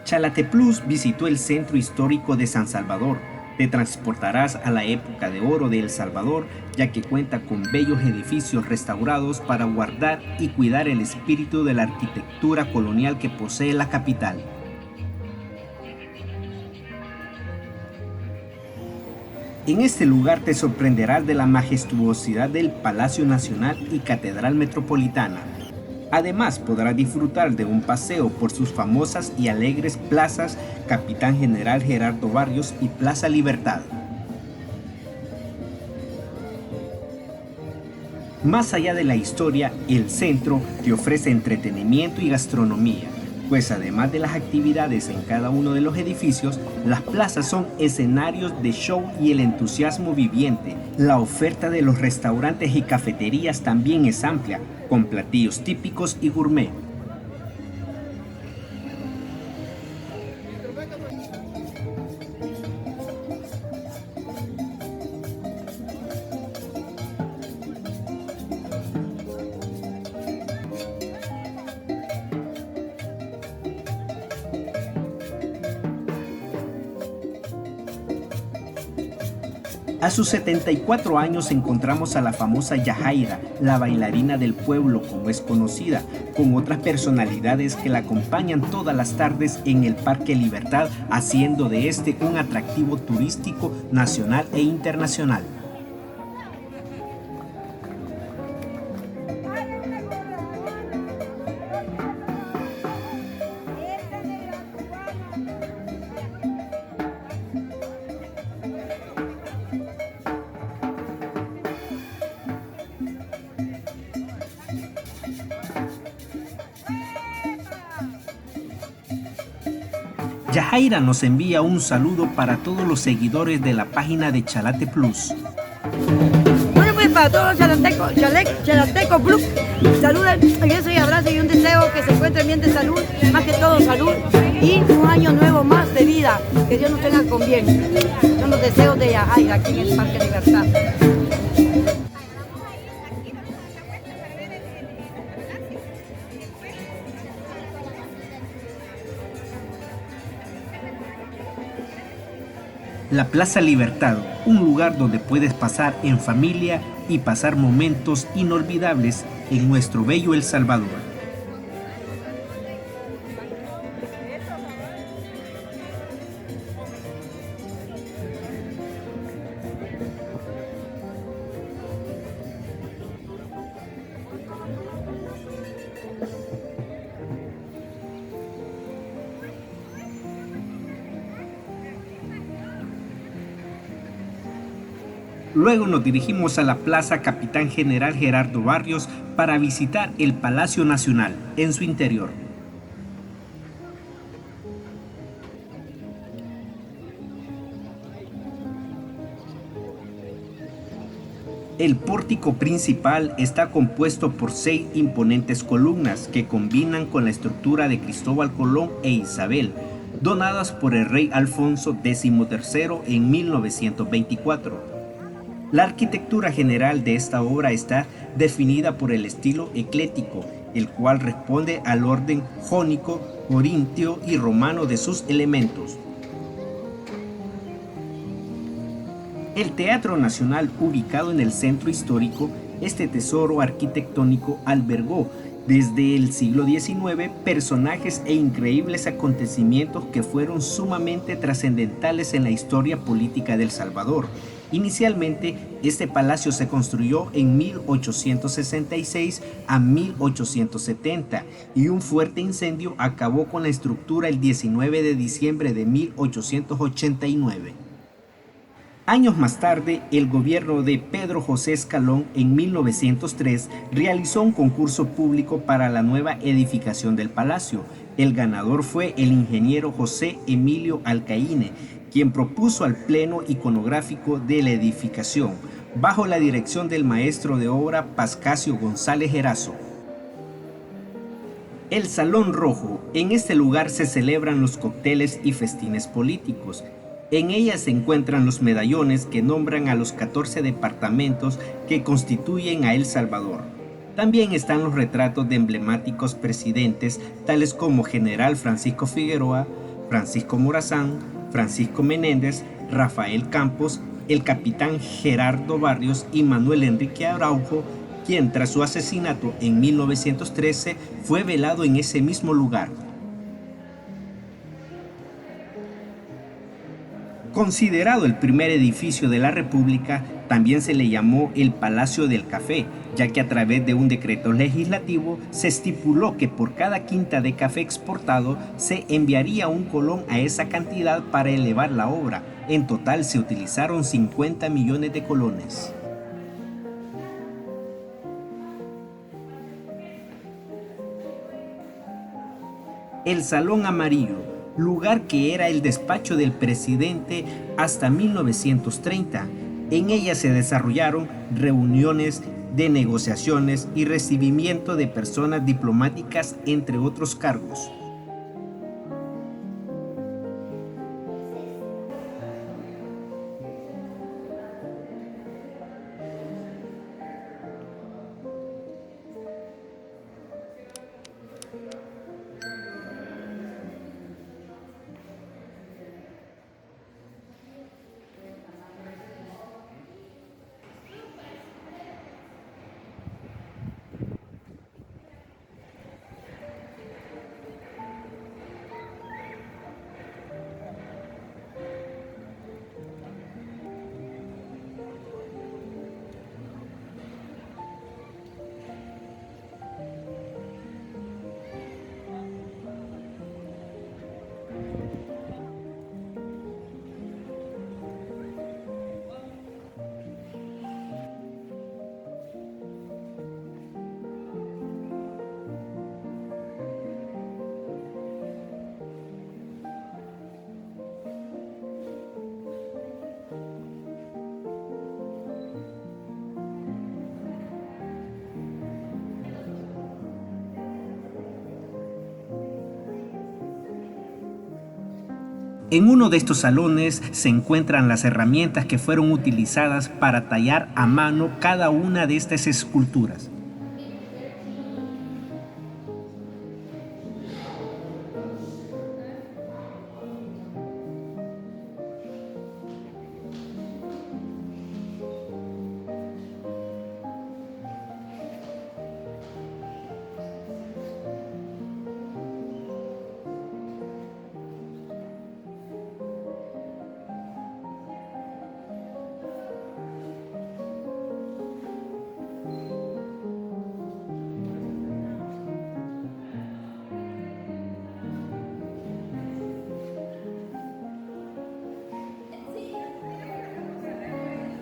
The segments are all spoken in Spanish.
Chalateplus visitó el centro histórico de San Salvador. Te transportarás a la época de oro de El Salvador, ya que cuenta con bellos edificios restaurados para guardar y cuidar el espíritu de la arquitectura colonial que posee la capital. En este lugar te sorprenderás de la majestuosidad del Palacio Nacional y Catedral Metropolitana. Además, podrás disfrutar de un paseo por sus famosas y alegres plazas Capitán General Gerardo Barrios y Plaza Libertad. Más allá de la historia, el centro te ofrece entretenimiento y gastronomía, pues además de las actividades en cada uno de los edificios, las plazas son escenarios de show y el entusiasmo viviente. La oferta de los restaurantes y cafeterías también es amplia, con platillos típicos y gourmet. A sus 74 años encontramos a la famosa Yajaira, la bailarina del pueblo como es conocida, con otras personalidades que la acompañan todas las tardes en el Parque Libertad, haciendo de este un atractivo turístico nacional e internacional. Yajaira nos envía un saludo para todos los seguidores de la página de Chalateplus. Bueno, pues para todos los Chalateco Plus, saluden, beso y abrazo y un deseo que se encuentren bien de salud, más que todo salud y un año nuevo más de vida, que Dios nos tenga con bien. Son los deseos de Yajaira aquí en el Parque Libertad. La Plaza Libertad, un lugar donde puedes pasar en familia y pasar momentos inolvidables en nuestro bello El Salvador. Luego nos dirigimos a la Plaza Capitán General Gerardo Barrios para visitar el Palacio Nacional en su interior. El pórtico principal está compuesto por 6 imponentes columnas que combinan con la estructura de Cristóbal Colón e Isabel, donadas por el rey Alfonso XIII en 1924. La arquitectura general de esta obra está definida por el estilo ecléctico, el cual responde al orden jónico, corintio y romano de sus elementos. El Teatro Nacional, ubicado en el centro histórico, este tesoro arquitectónico albergó desde el siglo XIX personajes e increíbles acontecimientos que fueron sumamente trascendentales en la historia política de El Salvador. Inicialmente, este palacio se construyó en 1866 a 1870 y un fuerte incendio acabó con la estructura el 19 de diciembre de 1889. Años más tarde, el gobierno de Pedro José Escalón en 1903 realizó un concurso público para la nueva edificación del palacio. El ganador fue el ingeniero José Emilio Alcaíne, quien propuso al pleno iconográfico de la edificación, bajo la dirección del maestro de obra Pascasio González Erazo. El Salón Rojo. En este lugar se celebran los cócteles y festines políticos. En ella se encuentran los medallones que nombran a los 14 departamentos que constituyen a El Salvador. También están los retratos de emblemáticos presidentes tales como General Francisco Figueroa, Francisco Morazán, Francisco Menéndez, Rafael Campos, el capitán Gerardo Barrios y Manuel Enrique Araujo, quien tras su asesinato en 1913 fue velado en ese mismo lugar. Considerado el primer edificio de la República, también se le llamó el Palacio del Café, ya que a través de un decreto legislativo se estipuló que por cada quinta de café exportado se enviaría un colón a esa cantidad para elevar la obra. En total se utilizaron 50 millones de colones. El Salón Amarillo, lugar que era el despacho del presidente hasta 1930. En ella se desarrollaron reuniones de negociaciones y recibimiento de personas diplomáticas, entre otros cargos. En uno de estos salones se encuentran las herramientas que fueron utilizadas para tallar a mano cada una de estas esculturas.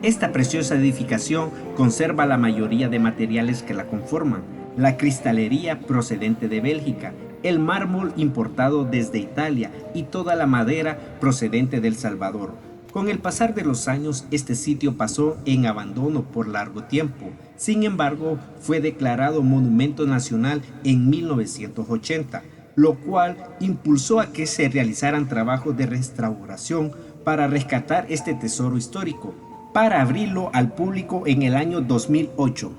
Esta preciosa edificación conserva la mayoría de materiales que la conforman: la cristalería procedente de Bélgica, el mármol importado desde Italia y toda la madera procedente del Salvador. Con el pasar de los años, este sitio pasó en abandono por largo tiempo. Sin embargo, fue declarado Monumento Nacional en 1980, lo cual impulsó a que se realizaran trabajos de restauración para rescatar este tesoro histórico, para abrirlo al público en el año 2008.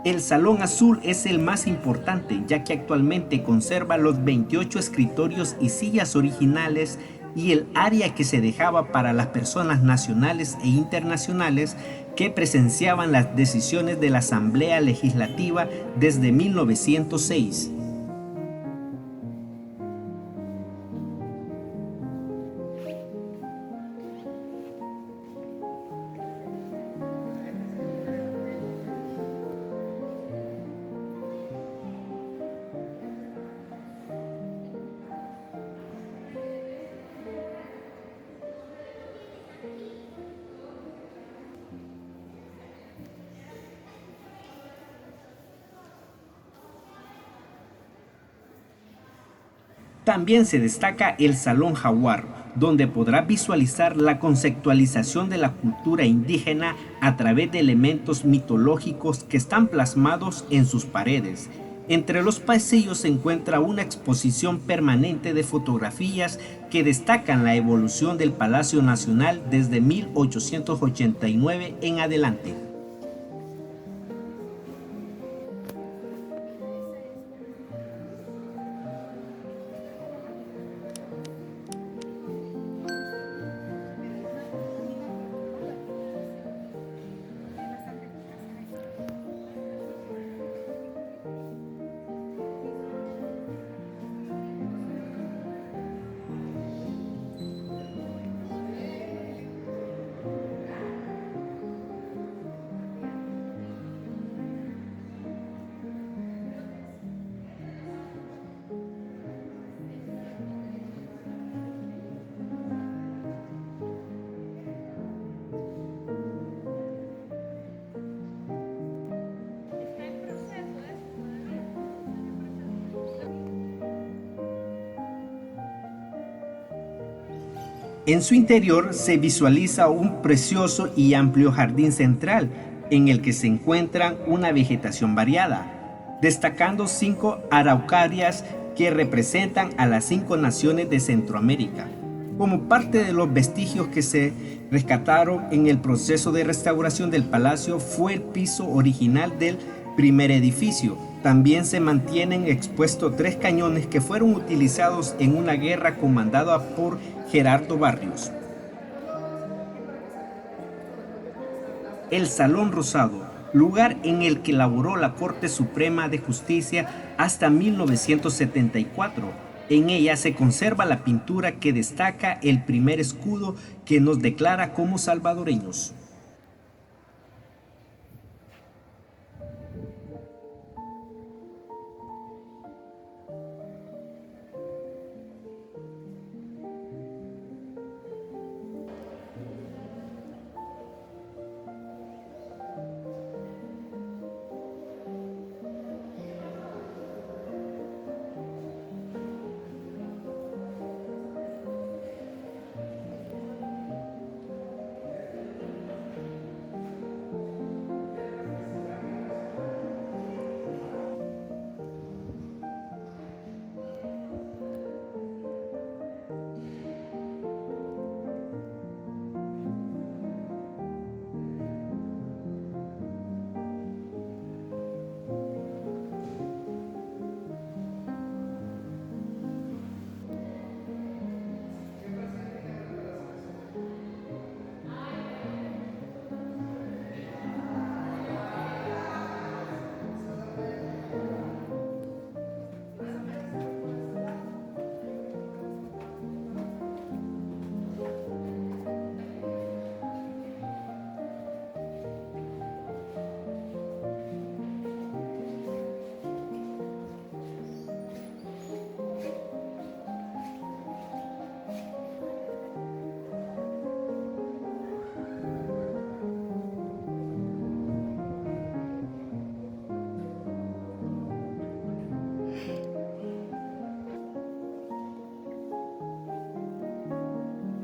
El Salón Azul es el más importante, ya que actualmente conserva los 28 escritorios y sillas originales y el área que se dejaba para las personas nacionales e internacionales que presenciaban las decisiones de la Asamblea Legislativa desde 1906. También se destaca el Salón Jaguar, donde podrás visualizar la conceptualización de la cultura indígena a través de elementos mitológicos que están plasmados en sus paredes. Entre los pasillos se encuentra una exposición permanente de fotografías que destacan la evolución del Palacio Nacional desde 1889 en adelante. En su interior se visualiza un precioso y amplio jardín central, en el que se encuentran una vegetación variada, destacando 5 araucarias que representan a las 5 naciones de Centroamérica. Como parte de los vestigios que se rescataron en el proceso de restauración del palacio fue el piso original del primer edificio. También se mantienen expuestos 3 cañones que fueron utilizados en una guerra comandada por Gerardo Barrios. El Salón Rosado, lugar en el que laboró la Corte Suprema de Justicia hasta 1974. En ella se conserva la pintura que destaca el primer escudo que nos declara como salvadoreños.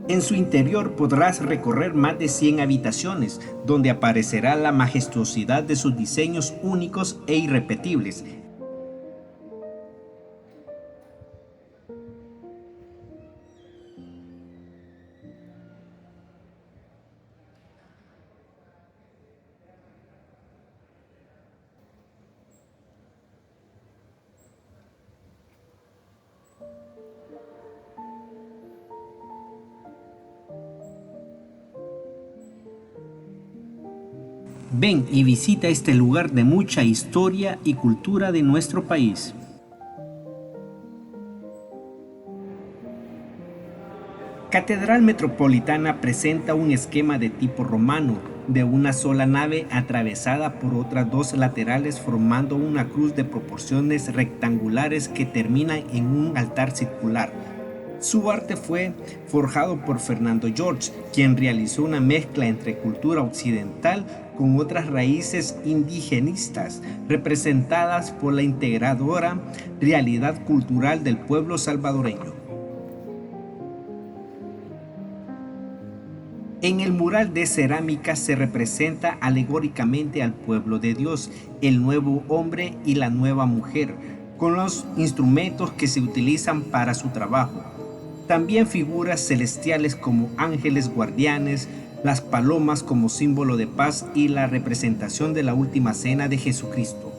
En su interior podrás recorrer más de 100 habitaciones, donde aparecerá la majestuosidad de sus diseños únicos e irrepetibles. Ven y visita este lugar de mucha historia y cultura de nuestro país. Catedral Metropolitana presenta un esquema de tipo romano, de una sola nave atravesada por otras dos laterales formando una cruz de proporciones rectangulares que termina en un altar circular. Su arte fue forjado por Fernando George, quien realizó una mezcla entre cultura occidental con otras raíces indigenistas, representadas por la integradora realidad cultural del pueblo salvadoreño. En el mural de cerámica se representa alegóricamente al pueblo de Dios, el nuevo hombre y la nueva mujer, con los instrumentos que se utilizan para su trabajo. También figuras celestiales como ángeles guardianes, las palomas como símbolo de paz y la representación de la última cena de Jesucristo.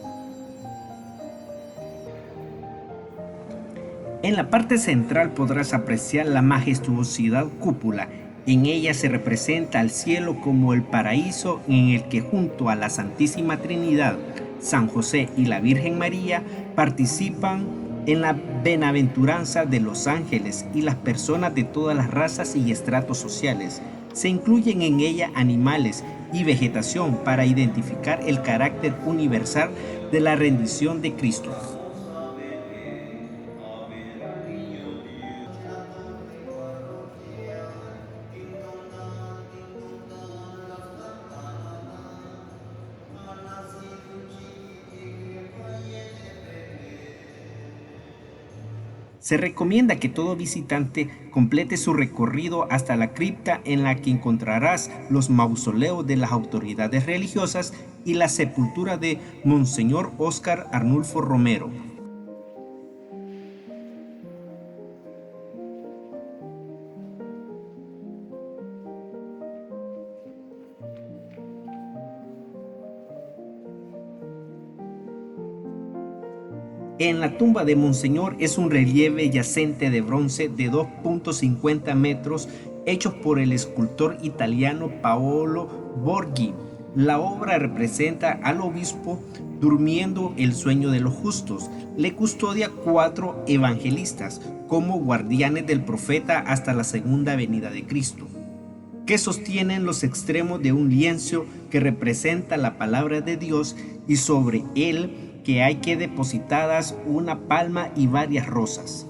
En la parte central podrás apreciar la majestuosidad cúpula. En ella se representa al cielo como el paraíso en el que junto a la Santísima Trinidad, San José y la Virgen María participan en la benaventuranza de los ángeles y las personas de todas las razas y estratos sociales. Se incluyen en ella animales y vegetación para identificar el carácter universal de la rendición de Cristo. Se recomienda que todo visitante complete su recorrido hasta la cripta en la que encontrarás los mausoleos de las autoridades religiosas y la sepultura de Monseñor Óscar Arnulfo Romero. En la tumba de Monseñor es un relieve yacente de bronce de 2,50 metros hecho por el escultor italiano Paolo Borghi. La obra representa al obispo durmiendo el sueño de los justos. Le custodia 4 evangelistas como guardianes del profeta hasta la segunda venida de Cristo, que sostienen los extremos de un lienzo que representa la palabra de Dios y sobre él que hay que depositadas una palma y varias rosas.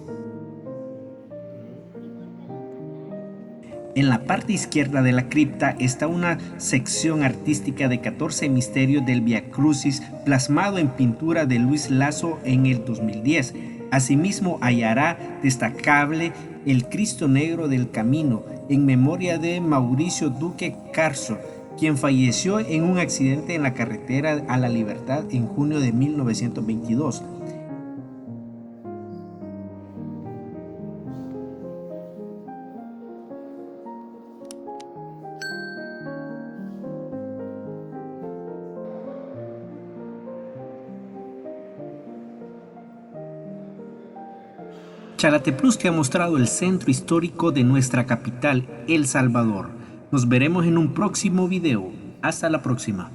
En la parte izquierda de la cripta está una sección artística de 14 misterios del Vía Crucis plasmado en pintura de Luis Lazo en el 2010. Asimismo hallará destacable el Cristo Negro del Camino en memoria de Mauricio Duque Carso, quien falleció en un accidente en la carretera a La Libertad en junio de 1922. Chalate Plus te ha mostrado el centro histórico de nuestra capital, El Salvador. Nos veremos en un próximo video. Hasta la próxima.